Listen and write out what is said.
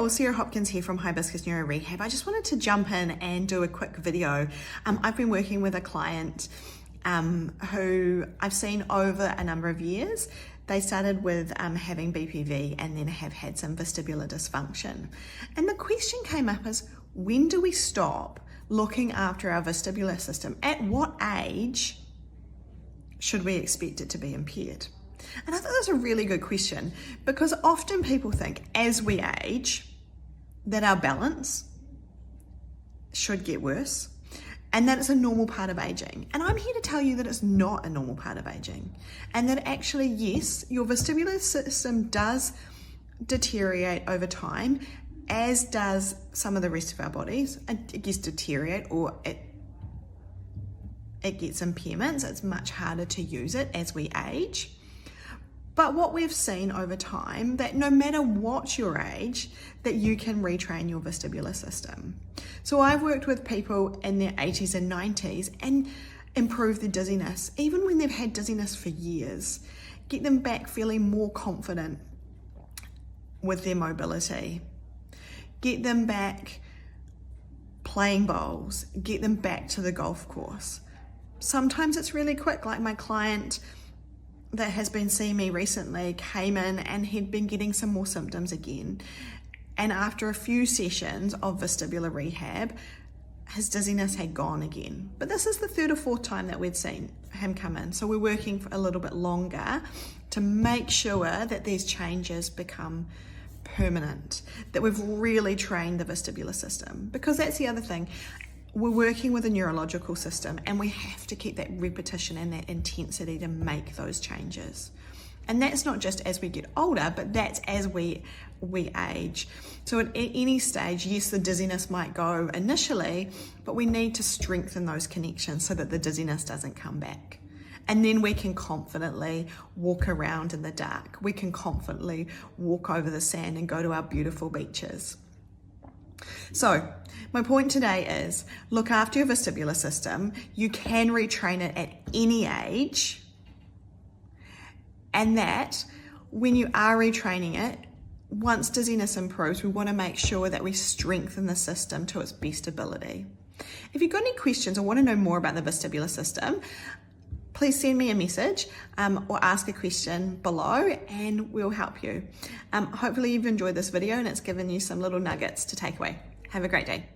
all, Sarah Hopkins here from Hibiscus Neuro Rehab. I just wanted to jump in and do a quick video. I've been working with a client who I've seen over a number of years. They started with having BPV and then have had some vestibular dysfunction. And the question came up is, when do we stop looking after our vestibular system? At what age should we expect it to be impaired? And I thought that was a really good question, because often people think as we age that our balance should get worse and that it's a normal part of aging. And I'm here to tell you that it's not a normal part of aging, and that actually, yes, your vestibular system does deteriorate over time, as does some of the rest of our bodies. It gets deteriorate, or it gets impairments. It's much harder to use it as we age. But what we've seen over time, that no matter what your age, that you can retrain your vestibular system. So I've worked with people in their 80s and 90s and improve their dizziness, even when they've had dizziness for years. Get them back feeling more confident with their mobility. Get them back playing bowls. Get them back to the golf course. Sometimes it's really quick, like my client that has been seeing me recently came in and he'd been getting some more symptoms again. And after a few sessions of vestibular rehab, his dizziness had gone again. But this is the third or fourth time that we'd seen him come in. So we're working for a little bit longer to make sure that these changes become permanent, that we've really trained the vestibular system. Because that's the other thing. We're working with a neurological system, and we have to keep that repetition and that intensity to make those changes. And that's not just as we get older, but that's as we age. So at any stage, yes, the dizziness might go initially, but we need to strengthen those connections so that the dizziness doesn't come back. And then we can confidently walk around in the dark. We can confidently walk over the sand and go to our beautiful beaches. So my point today is, look after your vestibular system. You can retrain it at any age, and that when you are retraining it, once dizziness improves, we want to make sure that we strengthen the system to its best ability. If you've got any questions or want to know more about the vestibular system, please send me a message or ask a question below and we'll help you. Hopefully you've enjoyed this video and it's given you some little nuggets to take away. Have a great day.